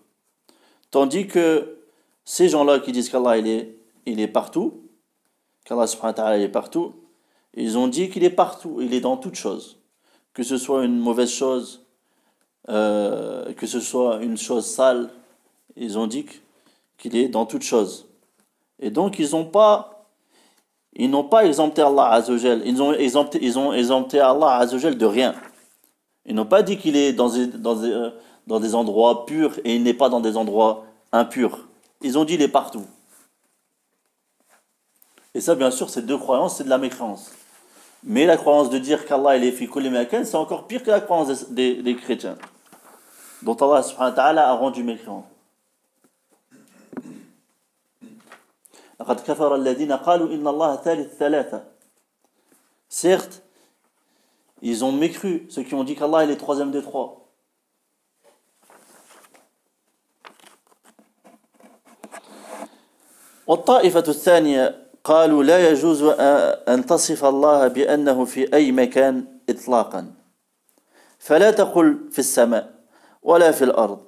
Tandis que ces gens-là qui disent qu'Allah il est partout, qu'Allah subhanahu wa ta'ala il est partout, ils ont dit qu'il est partout, il est dans toute chose. Que ce soit une mauvaise chose, que ce soit une chose sale, ils ont dit qu'il est dans toute chose. Et donc ils n'ont pas exempté Allah Azzawajal, ils ont exempté Allah Azzawajal de rien. Ils n'ont pas dit qu'il est dans des endroits purs et il n'est pas dans des endroits impurs. Ils ont dit qu'il est partout. Et ça, bien sûr, ces deux croyances, c'est de la mécréance. Mais la croyance de dire qu'Allah il est fi kulli makan, c'est encore pire que la croyance des chrétiens, dont Allah subhanahu wa ta'ala a rendu mécréant. لقد كفر الذين قالوا إن الله ثالث ثلاثة. Certes, ils ont mécru, ceux qui ont dit qu'Allah est le troisième des trois. والطائفة الثانية قالوا لا يجوز أن تصف الله بأنه في أي مكان إطلاقا فلا تقل في السماء ولا في الأرض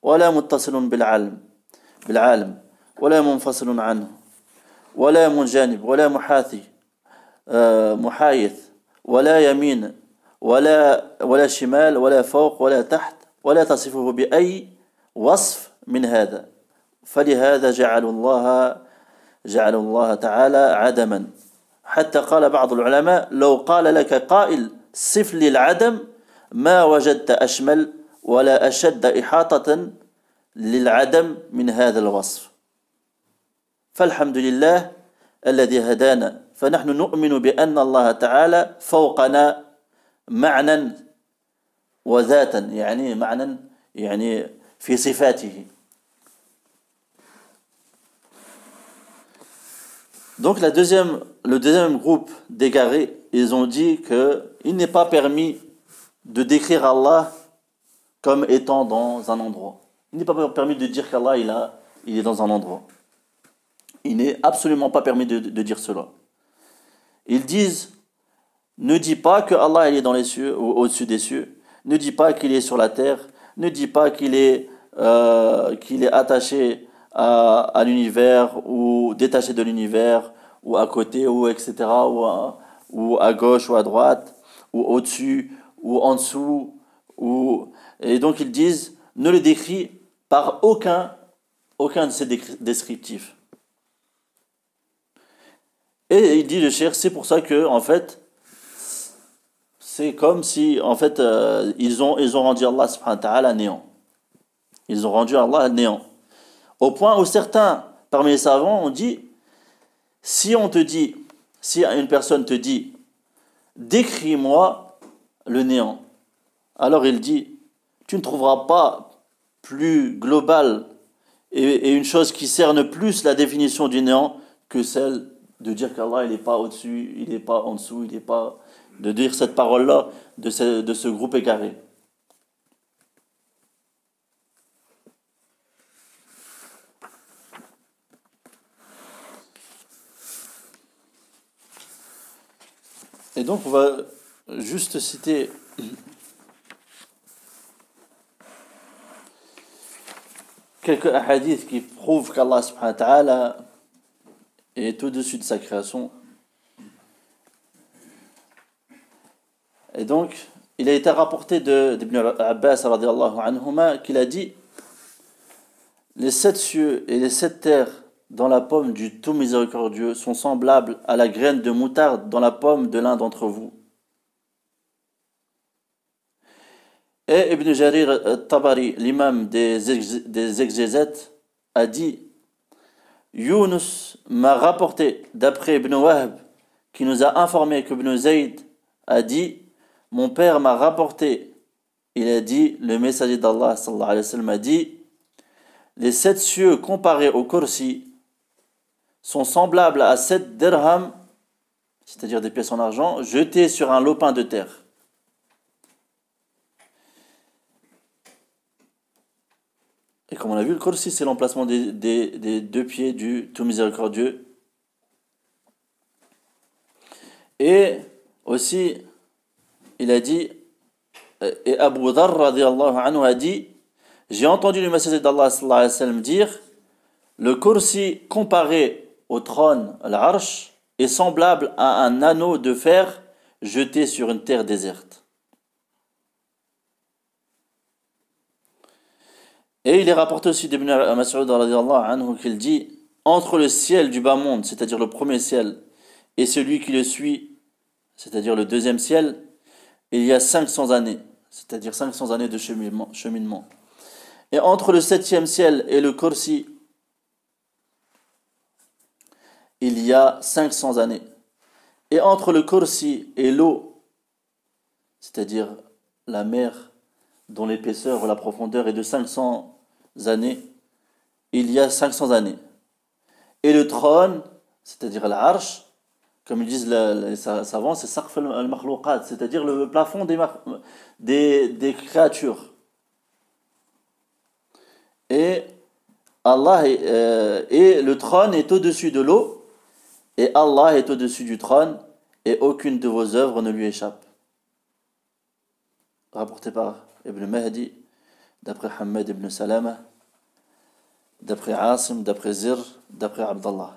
ولا متصل بالعالم ولا منفصل عنه ولا منجانب ولا محايث ولا يمين ولا شمال ولا فوق ولا تحت ولا تصفه بأي وصف من هذا فلهذا جعلوا الله تعالى عدما حتى قال بعض العلماء لو قال لك قائل صف لي العدم ما وجدت أشمل ولا أشد إحاطة للعدم من هذا الوصف فالحمد لله الذي هدانا فنحن نؤمن بأن الله تعالى فوقنا معنى وذاتا يعني معنى يعني في صفاته. Donc le deuxième groupe d'égarés, ils ont dit qu'il n'est pas permis de décrire Allah comme étant dans un endroit. Il n'est pas permis de dire qu'Allah il est dans un endroit. Il n'est absolument pas permis de dire cela. Ils disent, ne dis pas que Allah il est dans les cieux ou au-dessus des cieux, ne dis pas qu'il est sur la terre, ne dis pas qu'il est attaché à l'univers ou détaché de l'univers ou à côté ou etc. ou à gauche ou à droite ou au-dessus ou en dessous et donc ils disent ne le décris par aucun de ces descriptifs. Et il dit le cheikh, c'est pour ça que en fait c'est comme si en fait ils ont rendu Allah subhanahu wa ta'ala néant. Ils ont rendu Allah néant. Au point où certains parmi les savants ont dit si une personne te dit décris-moi le néant, alors il dit tu ne trouveras pas plus global et une chose qui cerne plus la définition du néant que celle de dire qu'Allah il n'est pas au-dessus, il n'est pas en dessous, il n'est pas de dire cette parole-là de ce groupe égaré. Et donc on va juste citer quelques hadiths qui prouvent qu'Allah subhanahu wa ta'ala est au-dessus de sa création. Et donc, il a été rapporté d'Ibn Abbas radiyallahu anhuma qu'il a dit les 7 cieux et les 7 terres dans la pomme du tout miséricordieux sont semblables à la graine de moutarde dans la pomme de l'un d'entre vous. Et Ibn Jarir al-Tabari, l'imam des exégètes, a dit Yunus m'a rapporté d'après Ibn Wahb qui nous a informé que Ibn Zayd a dit mon père m'a rapporté, il a dit le messager d'Allah sallallahu alayhi wa sallam a dit les 7 cieux comparés au Kursi sont semblables à 7 dirhams, c'est-à-dire des pièces en argent, jetées sur un lopin de terre. Et comme on a vu, le Kursi, c'est l'emplacement des 2 pieds du tout miséricordieux. Et aussi, il a dit, et Abu Dharr radiyallahu anhu a dit, j'ai entendu le messager d'Allah sallallahu alayhi wa sallam dire, le Kursi comparé au trône, à l'arche, est semblable à un anneau de fer jeté sur une terre déserte. Et il est rapporté aussi d'Ibn Mas'ud radiyallahu anhu qu'il dit entre le ciel du bas monde, c'est-à-dire le premier ciel, et celui qui le suit, c'est-à-dire le deuxième ciel, il y a 500 années, c'est-à-dire 500 années de cheminement. Et entre le 7e ciel et le Kursi, il y a 500 années. Et entre le Kursi et l'eau, c'est-à-dire la mer dont l'épaisseur ou la profondeur est de 500 années, il y a 500 années. Et le trône, c'est-à-dire l'arche, comme ils disent les savants, c'est Saqf al-Makhlouqat, c'est-à-dire le plafond des créatures. Et Allah et le trône est au-dessus de l'eau, et Allah est au-dessus du trône, et aucune de vos œuvres ne lui échappe. Rapporté par Ibn Mahdi, d'après Hamad ibn Salama, d'après Asim, d'après Zir, d'après Abdallah.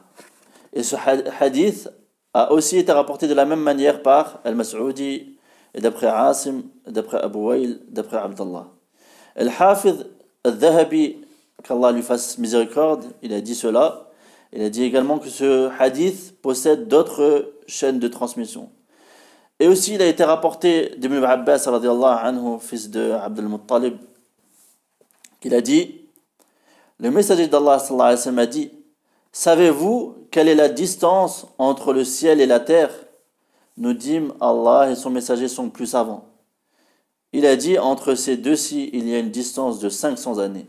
Et ce hadith a aussi été rapporté de la même manière par Al-Mas'udi, et d'après Asim, d'après Abu Wayl, d'après Abdallah. Al-Hafidh al-Dhahabi, qu'Allah lui fasse miséricorde, il a dit cela. Il a dit également que ce hadith possède d'autres chaînes de transmission. Et aussi, il a été rapporté d'Ibn Abbas, radiyallahu anhu, fils de Abd al-Muttalib, qu'il a dit le messager d'Allah sallallahu alayhi wa sallam a dit savez-vous quelle est la distance entre le ciel et la terre? Nous dîmes, Allah et son messager sont plus savants. Il a dit, entre ces deux-ci, il y a une distance de 500 années.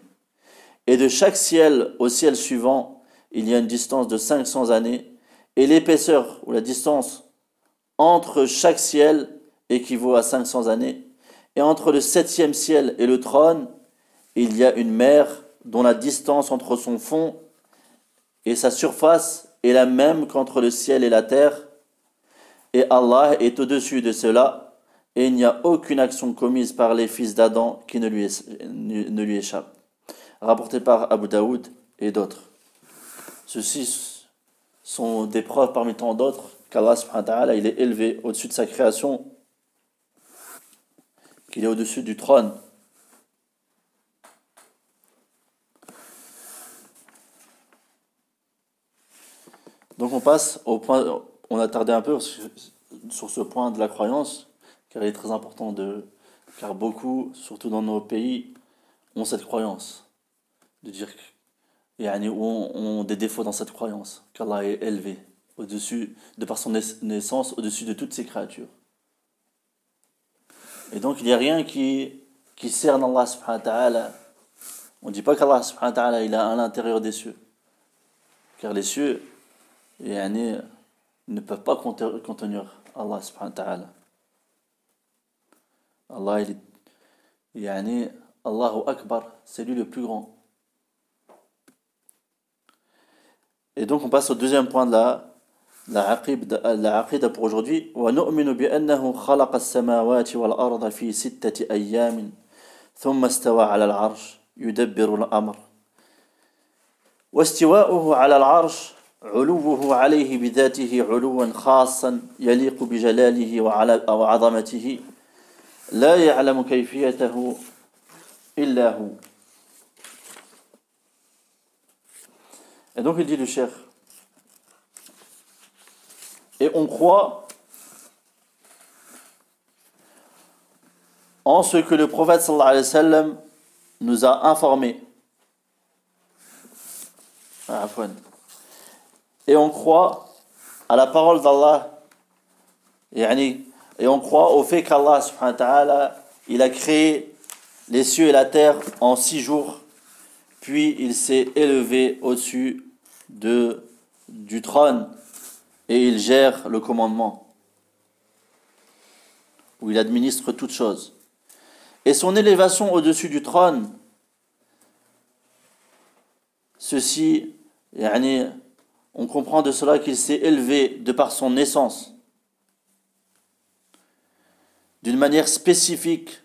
Et de chaque ciel au ciel suivant, il y a une distance de 500 années. Et l'épaisseur, ou la distance, entre chaque ciel équivaut à 500 années. Et entre le septième ciel et le trône, il y a une mer dont la distance entre son fond et sa surface est la même qu'entre le ciel et la terre. Et Allah est au-dessus de cela, et il n'y a aucune action commise par les fils d'Adam qui ne lui échappe. Rapporté par Abu Daoud et d'autres. Ceux-ci sont des preuves parmi tant d'autres qu'Allah subhanahu wa ta'ala, il est élevé au-dessus de sa création, qu'il est au-dessus du trône. Donc on passe au point, on a tardé un peu sur ce point de la croyance, car il est très important car beaucoup, surtout dans nos pays, ont cette croyance, de dire ou ont des défauts dans cette croyance, qu'Allah est élevé, au-dessus, de par son naissance, au-dessus de toutes ses créatures. Et donc il n'y a rien qui cerne Allah subhanahu wa ta'ala. On ne dit pas qu'Allah subhanahu wa ta'ala il est à l'intérieur des cieux, car les cieux ne peuvent pas contenir Allah subhanahu wa ta'ala. Allah il est Allahu Akbar, c'est lui le plus grand. Et donc on passe au deuxième point de la aqida pour aujourd'hui. وَنُؤْمِنُ بِأَنَّهُ خَلَقَ السَّمَاوَاتِ وَالْأَرْضَ فِي 6 أَيَّامٍ ثُمَّ اسْتَوَى عَلَى الْعَرْشِ يُدَبِّرُ الْأَمْرَ واستواؤه على العرش علوه عليه بذاته علوا خاصا يليق بجلاله وعظمته لا يعلم كيفيته إلا هو. Et donc il dit le cheikh, et on croit en ce que le prophète sallallahu alayhi wa sallam nous a informé. Et on croit à la parole d'Allah, et on croit au fait qu'Allah subhanahu wa ta'ala, il a créé les cieux et la terre en 6 jours, puis il s'est élevé au-dessus du trône et il gère le commandement, où il administre toutes choses. Et son élévation au-dessus du trône, ceci, on comprend de cela qu'il s'est élevé de par son naissance, d'une manière spécifique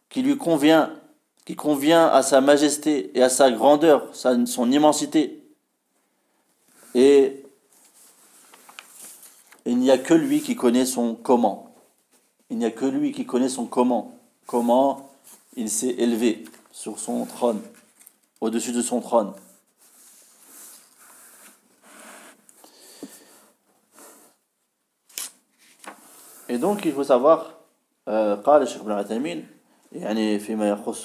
qui convient à sa majesté et à sa grandeur, son immensité. Et il n'y a que lui qui connaît son comment. Il n'y a que lui qui connaît son comment. Comment il s'est élevé sur son trône, au-dessus de son trône. Et donc il faut savoir, قال الشيخ ابن عثيمين فيما يخص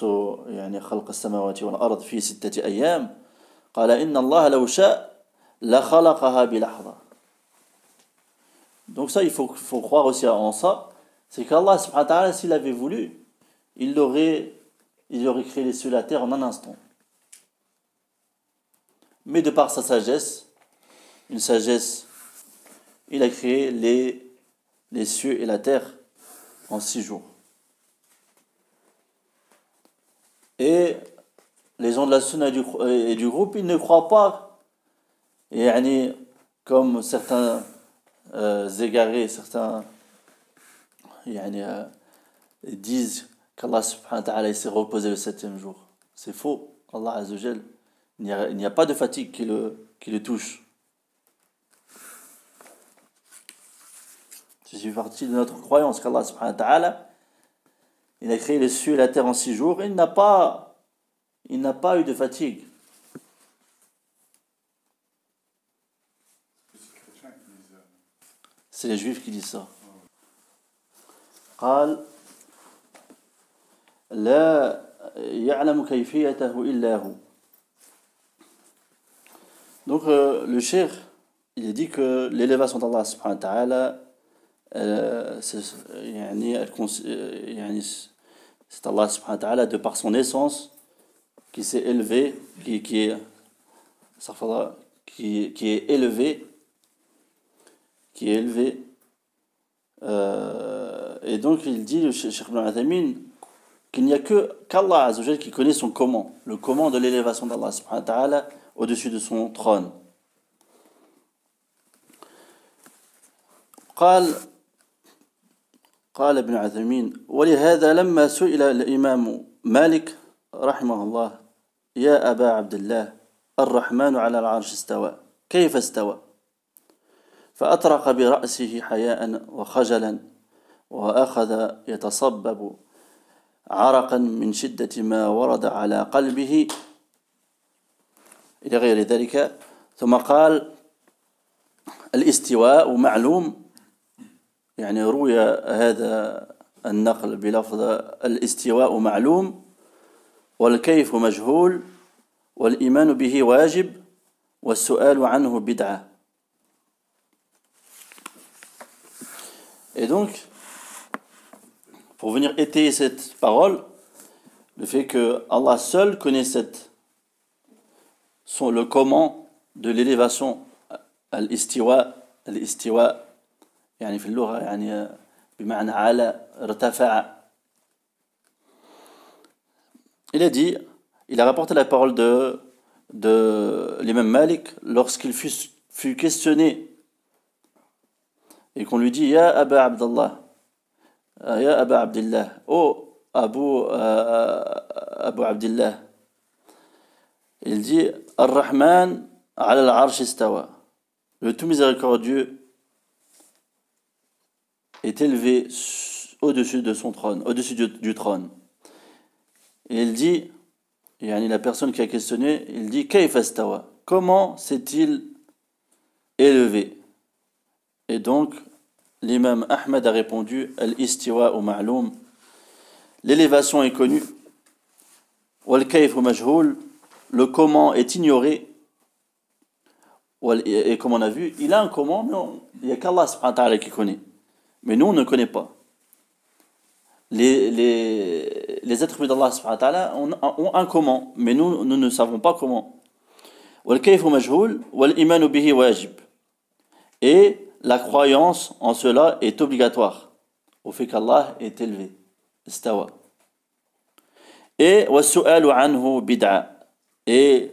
خلق السماوات والأرض في 6 أيام قال إن الله لو شاء لخلقها بلحظة. Donc ça il faut croire aussi en ça, c'est qu'Allah subhanahu wa ta'ala s'il avait voulu, il aurait créé les cieux et la terre en un instant. Mais de par sa sagesse, il a créé les cieux et la terre en 6 jours. Et les gens de la sunna et du groupe, ils ne croient pas, comme certains égarés, certains disent qu'Allah subhanahu wa ta'ala il s'est reposé le 7e jour. C'est faux. Allah azza wa jal, il n'y a pas de fatigue qui le touche. C'est partie de notre croyance qu'Allah subhanahu wa ta'ala il a créé les cieux et la terre en 6 jours et il n'a pas eu de fatigue. C'est les juifs qui disent ça. قال لا يعلم كيفيته إلا هو. Donc le cheikh, il a dit que l'élévation d'Allah subhanahu wa ta'ala, c'est Allah subhanahu wa ta'ala de par son essence qui s'est élevé, qui est élevé, et donc il dit, le Cheikh Ibn Uthaymin, qu'il n'y a qu'Allah Azza wa Jal qui connaît son comment, le comment de l'élévation d'Allah subhanahu wa ta'ala au-dessus de son trône. قال ابن عثيمين ولهذا لما سئل الإمام مالك رحمه الله يا أبا عبد الله الرحمن على العرش استوى كيف استوى فأطرق برأسه حياء وخجلا وأخذ يتصبب عرقا من شدة ما ورد على قلبه إلى غير ذلك ثم قال الاستواء معلوم يعني روي هذا النقل بلفظ الاستواء معلوم والكيف مجهول والإيمان به واجب والسؤال عنه بدعة. Et donc, pour venir étayer cette parole, le fait que Allah seul connaît le comment de l'élévation, al-istiwa, يعني في اللغة يعني بمعنى على ارتفع. Il a rapporté la parole de l'imam Malik lorsqu'il fut questionné et qu'on lui dit Ya Aba Abdallah, Ya Aba Abdillah, oh Abu Abdillah. Il dit Ar-Rahman ala al-Arsh istawa, le tout miséricordieux est élevé au-dessus de son trône, au-dessus du trône. Et il dit, la personne qui a questionné, il dit Kayfa istawa, comment s'est-il élevé? Et donc, l'imam Ahmad a répondu Al-istiwa ou ma'loum, l'élévation est connue, wal-kayf ou majhoul, le comment est ignoré. Et comme on a vu, il a un comment, mais il n'y a qu'Allah subhanahu wa ta'ala qui connaît. Mais nous, on ne connaît pas. Les attributs d'Allah subhanahu wa ta'ala ont un comment, mais nous ne savons pas comment. Wal-kayfu majhoul, wal-imanu bihi wajib. Et la croyance en cela est obligatoire, au fait qu'Allah est élevé. Istawa. Et was-su'alu anhu bid'a. Et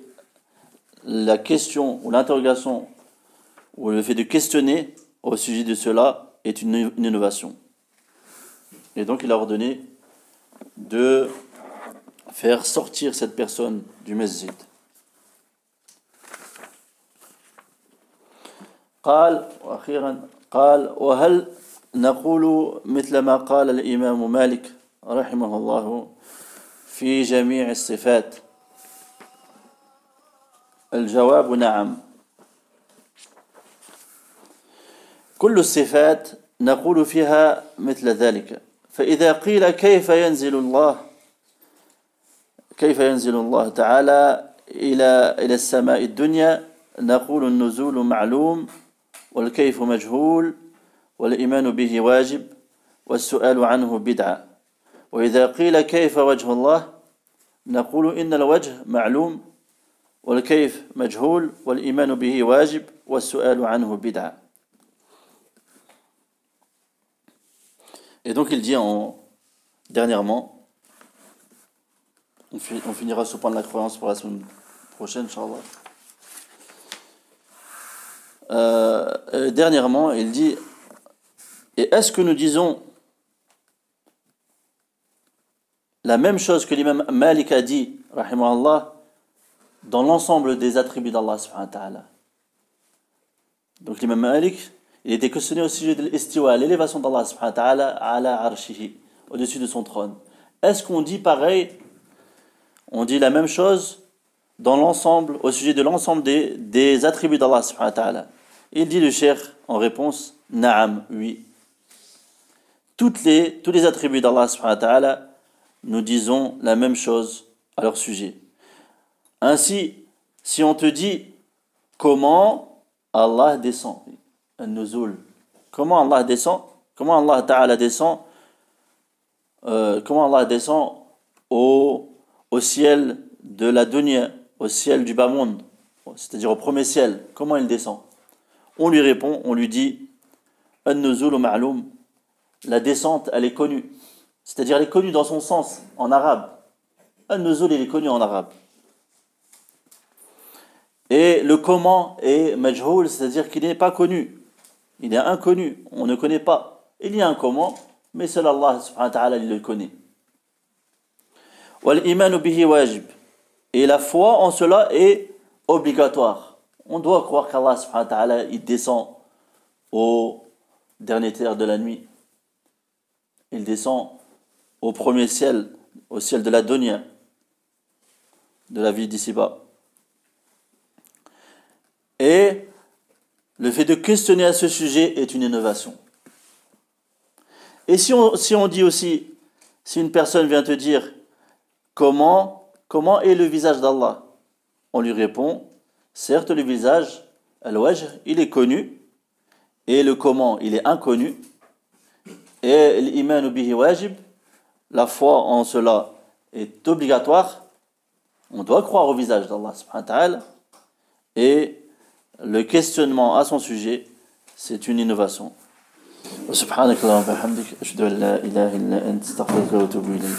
la question ou l'interrogation ou le fait de questionner au sujet de cela est une innovation. Et donc il a ordonné de faire sortir cette personne du masjid. قال وأخيرا قال وهل نقول مثل ما قال الإمام مالك رحمه الله في جميع الصفات؟ الجواب نعم. كل الصفات نقول فيها مثل ذلك. فإذا قيل كيف ينزل الله تعالى إلى السماء الدنيا نقول النزول معلوم والكيف مجهول والإيمان به واجب والسؤال عنه بدعة. وإذا قيل كيف وجه الله نقول إن الوجه معلوم والكيف مجهول والإيمان به واجب والسؤال عنه بدعة. Et donc il dit dernièrement, on finira ce point de la croyance pour la semaine prochaine, Inch'Allah. Dernièrement, il dit, et est-ce que nous disons la même chose que l'imam Malik a dit, rahimahullah, dans l'ensemble des attributs d'Allah subhanahu wa ta'ala? Donc l'imam Malik, il était questionné au sujet de l'istiwa, l'élévation d'Allah subhanahu wa ta'ala ala arshihi, au-dessus de son trône. Est-ce qu'on dit pareil, on dit la même chose dans l'ensemble, au sujet de l'ensemble des attributs d'Allah subhanahu wa ta'ala? Il dit le cheikh en réponse, na'am, oui. Tous les attributs d'Allah subhanahu wa ta'ala, nous disons la même chose à leur sujet. Ainsi, si on te dit comment Allah descend. An-nuzul. Comment Allah descend? Comment Allah Ta'ala descend? Comment Allah descend au ciel de la dunya, au ciel du bas monde, c'est-à-dire au premier ciel. Comment il descend? On lui répond, on lui dit An-nuzul ma'loum. La descente, elle est connue. C'est-à-dire elle est connue dans son sens, en arabe. An-nuzul, il est connu en arabe. Et le comment est majhoul, c'est-à-dire qu'il n'est pas connu. Il est inconnu, on ne connaît pas. Il y a un comment, mais seul Allah subhanahu wa ta'ala il le connaît. Wal imanu bihi wajib. Et la foi en cela est obligatoire. On doit croire qu'Allah subhanahu wa ta'ala il descend au dernier tiers de la nuit. Il descend au premier ciel, au ciel de la dunya, de la vie d'ici-bas. Et le fait de questionner à ce sujet est une innovation. Et si on dit aussi, si une personne vient te dire comment est le visage d'Allah, on lui répond, certes le visage, al-wajh, il est connu, et le comment, il est inconnu, et l'iman bihi wajib, la foi en cela est obligatoire, on doit croire au visage d'Allah subhanahu wa ta'ala, et le questionnement à son sujet, c'est une innovation. سبحانك اللهم وبحمدك أشهد أن لا إله إلا أنت أستغفرك وأتوب إليك